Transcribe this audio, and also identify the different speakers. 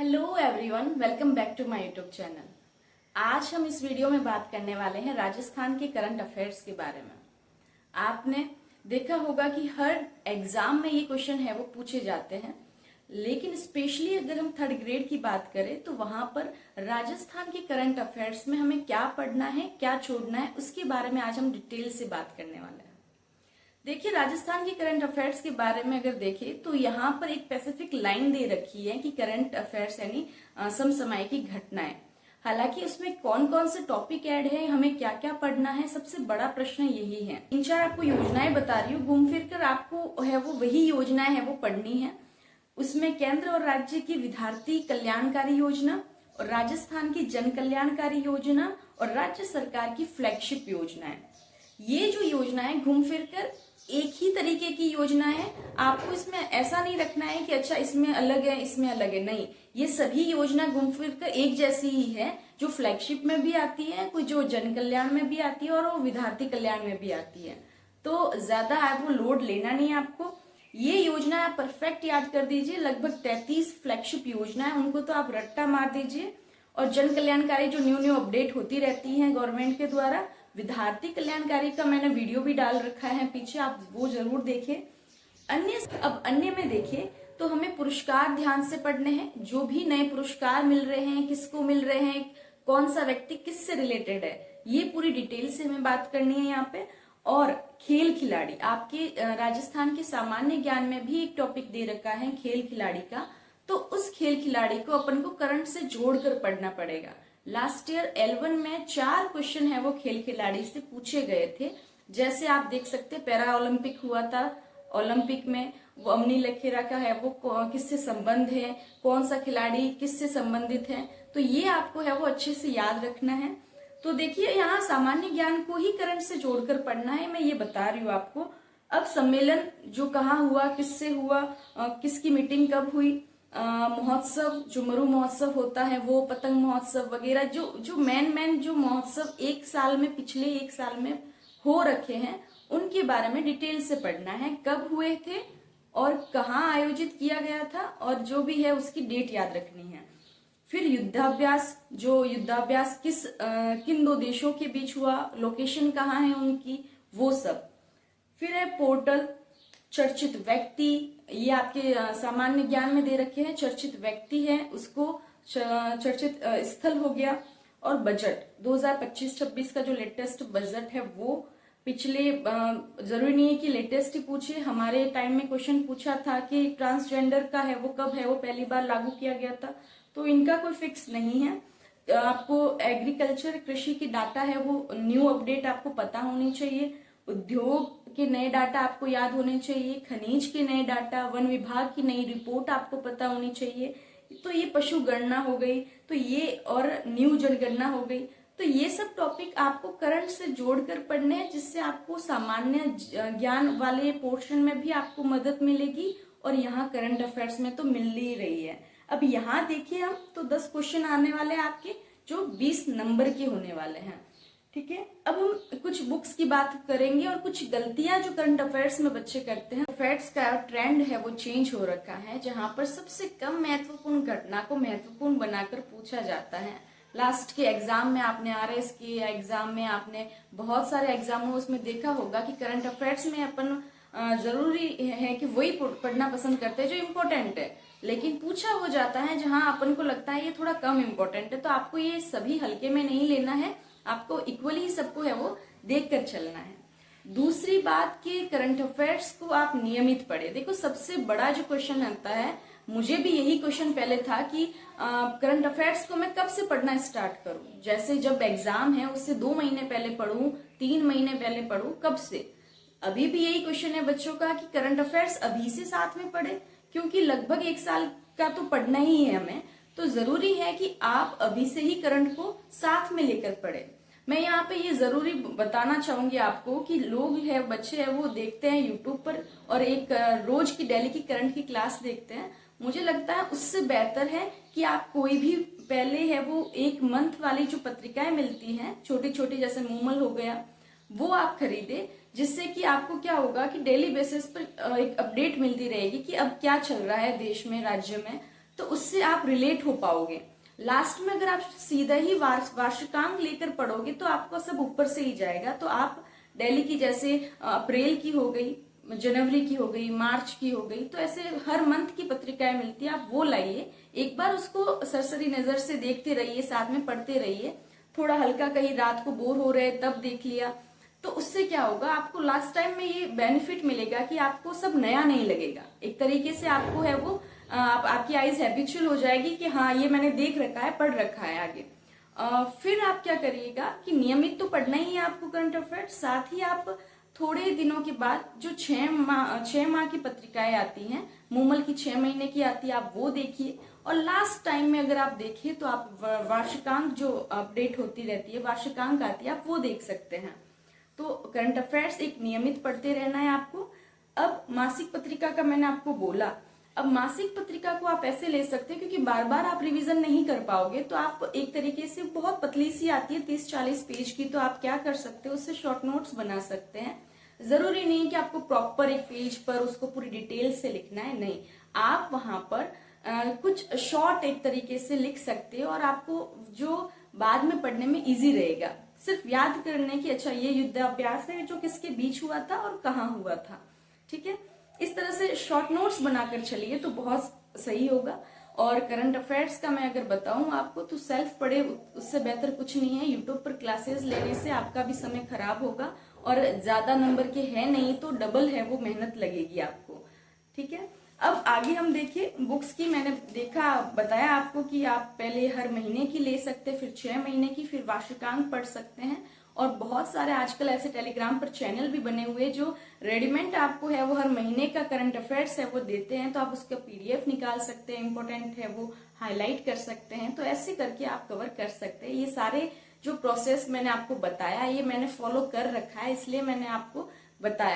Speaker 1: Hello everyone, welcome back to my YouTube channel. आज हम इस वीडियो में बात करने वाले हैं राजस्थान के करंट अफेयर्स के बारे में। आपने देखा होगा कि हर एग्जाम में ये क्वेश्चन है वो पूछे जाते हैं, लेकिन स्पेशली अगर हम थर्ड ग्रेड की बात करें तो वहां पर राजस्थान के करंट अफेयर्स में हमें क्या पढ़ना है, क्या छोड़ना है, उसके बारे में आज हम डिटेल से बात करने वाले हैं। देखिए, राजस्थान के करंट अफेयर्स के बारे में अगर देखें तो यहाँ पर एक स्पेसिफिक लाइन दे रखी है कि करंट अफेयर्स यानी समसामयिक घटनाएं। हालांकि उसमें कौन कौन से टॉपिक ऐड है, हमें क्या क्या पढ़ना है, सबसे बड़ा प्रश्न यही है। 3-4 आपको योजनाएं बता रही हूँ, घूम फिर कर आपको है वो वही योजनाएं है वो पढ़नी है। उसमें केंद्र और राज्य की विद्यार्थी कल्याणकारी योजना और राजस्थान की जन कल्याणकारी योजना और राज्य सरकार की फ्लैगशिप योजनाएं। ये जो योजनाएं घूम फिर कर एक ही तरीके की योजना है। आपको इसमें ऐसा नहीं रखना है कि अच्छा इसमें अलग है इसमें अलग है, नहीं, ये सभी योजना घूम फिर कर एक जैसी ही है। जो फ्लैगशिप में भी आती है, कोई जो जन कल्याण में भी आती है और वो विद्यार्थी कल्याण में भी आती है। तो ज्यादा है वो लोड लेना नहीं है आपको। ये योजना आप परफेक्ट याद कर दीजिए। लगभग 33 फ्लैगशिप योजना है, उनको तो आप रट्टा मार दीजिए। और जन कल्याणकारी जो न्यू अपडेट होती रहती है गवर्नमेंट के द्वारा। विद्यार्थी कल्याणकारी का मैंने वीडियो भी डाल रखा है पीछे, आप वो जरूर देखें। अन्य में देखें तो हमें पुरस्कार ध्यान से पढ़ने हैं। जो भी नए पुरस्कार मिल रहे हैं, किसको मिल रहे हैं, कौन सा व्यक्ति किससे रिलेटेड है, ये पूरी डिटेल से हमें बात करनी है यहाँ पे। और खेल खिलाड़ी, आपके राजस्थान के सामान्य ज्ञान में भी एक टॉपिक दे रखा है खेल खिलाड़ी का, तो उस खेल खिलाड़ी को अपन को करंट से जोड़कर पढ़ना पड़ेगा। लास्ट ईयर L1 में 4 क्वेश्चन है वो खेल खिलाड़ी से पूछे गए थे। जैसे आप देख सकते, पैरा ओलंपिक हुआ था, ओलंपिक में वो अमनी लखेरा का है वो किससे संबंध है, कौन सा खिलाड़ी किससे संबंधित है, तो ये आपको है वो अच्छे से याद रखना है। तो देखिए, यहाँ सामान्य ज्ञान को ही करंट से जोड़कर पढ़ना है, मैं ये बता रही हूँ आपको। अब सम्मेलन जो कहाँ हुआ, किससे हुआ, किसकी मीटिंग कब हुई, महोत्सव जो मरु महोत्सव होता है वो, पतंग महोत्सव वगैरह, जो मेन जो महोत्सव एक साल में, पिछले एक साल में हो रखे हैं, उनके बारे में डिटेल से पढ़ना है। कब हुए थे और कहाँ आयोजित किया गया था, और जो भी है उसकी डेट याद रखनी है। फिर युद्धाभ्यास, जो युद्धाभ्यास किन 2 देशों के बीच हुआ, लोकेशन कहाँ है उनकी, वो सब। फिर है पोर्टल, चर्चित व्यक्ति, ये आपके सामान्य ज्ञान में दे रखे हैं। चर्चित व्यक्ति है उसको चर्चित स्थल हो गया। और बजट 2025-26 का जो लेटेस्ट बजट है वो पिछले, जरूरी नहीं है कि लेटेस्ट ही पूछे, हमारे टाइम में क्वेश्चन पूछा था कि ट्रांसजेंडर का है वो कब है वो पहली बार लागू किया गया था, तो इनका कोई फिक्स नहीं है। आपको एग्रीकल्चर कृषि की डाटा है वो न्यू अपडेट आपको पता होनी चाहिए। उद्योग के नए डाटा आपको याद होने चाहिए, खनिज के नए डाटा, वन विभाग की नई रिपोर्ट आपको पता होनी चाहिए। तो ये पशु गणना हो गई, तो ये और न्यू जनगणना हो गई। तो ये सब टॉपिक आपको करंट से जोड़कर पढ़ने हैं, जिससे आपको सामान्य ज्ञान वाले पोर्शन में भी आपको मदद मिलेगी, और यहाँ करंट अफेयर्स में तो मिल ही रही है। अब यहाँ देखिए हम तो 10 क्वेश्चन आने वाले हैं आपके, जो 20 नंबर के होने वाले हैं, ठीक है। अब हम कुछ बुक्स की बात करेंगे और कुछ गलतियां जो करंट अफेयर्स में बच्चे करते हैं। अफेयर्स का ट्रेंड है वो चेंज हो रखा है, जहां पर सबसे कम महत्वपूर्ण घटना को महत्वपूर्ण बनाकर पूछा जाता है। लास्ट के एग्जाम में आपने RS के एग्जाम में आपने बहुत सारे एग्जामों उसमें देखा होगा कि करंट अफेयर्स में अपन जरूरी है कि वही पढ़ना पसंद करते हैं जो इम्पोर्टेंट है, लेकिन पूछा हो जाता है जहां अपन को लगता है ये थोड़ा कम इम्पोर्टेंट है। तो आपको ये सभी हल्के में नहीं लेना है, आपको इक्वली सबको है वो देखकर चलना है। दूसरी बात कि करंट अफेयर्स को आप नियमित पढ़े। देखो, सबसे बड़ा जो क्वेश्चन आता है, मुझे भी यही क्वेश्चन पहले था कि करंट अफेयर्स को मैं कब से पढ़ना स्टार्ट करूं। जैसे जब एग्जाम है उससे 2 महीने पहले पढ़ूं, 3 महीने पहले पढ़ूं, कब से। अभी भी यही क्वेश्चन है बच्चों का कि करंट अफेयर्स अभी से साथ में पढ़े, क्योंकि लगभग 1 साल का तो पढ़ना ही है हमें। तो जरूरी है कि आप अभी से ही करंट को साथ में लेकर पढ़े। मैं यहाँ पे ये जरूरी बताना चाहूंगी आपको कि लोग है, बच्चे है वो देखते हैं यूट्यूब पर और एक रोज की डेली की करंट की क्लास देखते हैं। मुझे लगता है उससे बेहतर है कि आप कोई भी पहले है वो 1 मंथ वाली जो पत्रिकाएं मिलती हैं छोटी छोटी, जैसे मूमल हो गया, वो आप खरीदे, जिससे कि आपको क्या होगा कि डेली बेसिस पर एक अपडेट मिलती रहेगी कि अब क्या चल रहा है देश में, राज्य में। तो उससे आप रिलेट हो पाओगे। लास्ट में अगर आप सीधा ही वार्षिकांक लेकर पढ़ोगे तो आपको सब ऊपर से ही जाएगा। तो आप डेली की जैसे अप्रैल की हो गई, जनवरी की हो गई, मार्च की हो गई, तो ऐसे हर मंथ की पत्रिकाएं मिलती है, आप वो लाइए। एक बार उसको सरसरी नजर से देखते रहिए, साथ में पढ़ते रहिए। थोड़ा हल्का कहीं रात को बोर हो रहे तब देख लिया, तो उससे क्या होगा, आपको लास्ट टाइम में ये बेनिफिट मिलेगा कि आपको सब नया नहीं लगेगा। एक तरीके से आपको है वो आपकी आईज हैबिचुअल हो जाएगी कि हाँ ये मैंने देख रखा है, पढ़ रखा है आगे। फिर आप क्या करिएगा कि नियमित तो पढ़ना ही है आपको करंट अफेयर्स, साथ ही आप थोड़े दिनों के बाद जो 6 माह की पत्रिकाएं आती हैं, मूमल की 6 महीने की आती है, आप वो देखिए। और लास्ट टाइम में अगर आप देखिए तो आप वार्षिकांक जो अपडेट होती रहती है, वार्षिकांक आती है, आप वो देख सकते हैं। तो करंट अफेयर्स एक नियमित पढ़ते रहना है आपको। अब मासिक पत्रिका का मैंने आपको बोला, अब मासिक पत्रिका को आप ऐसे ले सकते हैं क्योंकि बार बार आप रिवीजन नहीं कर पाओगे, तो आप एक तरीके से, बहुत पतली सी आती है 30-40 पेज की, तो आप क्या कर सकते हो, उससे शॉर्ट नोट्स बना सकते हैं। जरूरी नहीं कि आपको प्रॉपर एक पेज पर उसको पूरी डिटेल से लिखना है, नहीं, आप वहां पर कुछ शॉर्ट एक तरीके से लिख सकते हो और आपको जो बाद में पढ़ने में इजी रहेगा। सिर्फ याद करने की, अच्छा ये युद्धाभ्यास है जो किसके बीच हुआ था और कहाँ हुआ था, ठीक है। इस तरह से शॉर्ट नोट्स बनाकर चलिए तो बहुत सही होगा। और करंट अफेयर्स का मैं अगर बताऊं आपको तो सेल्फ पढ़े उससे बेहतर कुछ नहीं है। यूट्यूब पर क्लासेस लेने से आपका भी समय खराब होगा और ज्यादा नंबर के है नहीं तो डबल है वो मेहनत लगेगी आपको, ठीक है। अब आगे हम देखिए बुक्स की, मैंने बताया आपको कि आप पहले हर महीने की ले सकते हैं, फिर 6 महीने की, फिर वार्षिकांक पढ़ सकते हैं। और बहुत सारे आजकल ऐसे टेलीग्राम पर चैनल भी बने हुए जो रेडीमेड आपको है वो हर महीने का करंट अफेयर्स है वो देते हैं, तो आप उसका पीडीएफ निकाल सकते हैं, इंपॉर्टेंट है वो हाईलाइट कर सकते हैं, तो ऐसे करके आप कवर कर सकते हैं। ये सारे जो प्रोसेस मैंने आपको बताया ये मैंने फॉलो कर रखा है, इसलिए मैंने आपको बताया।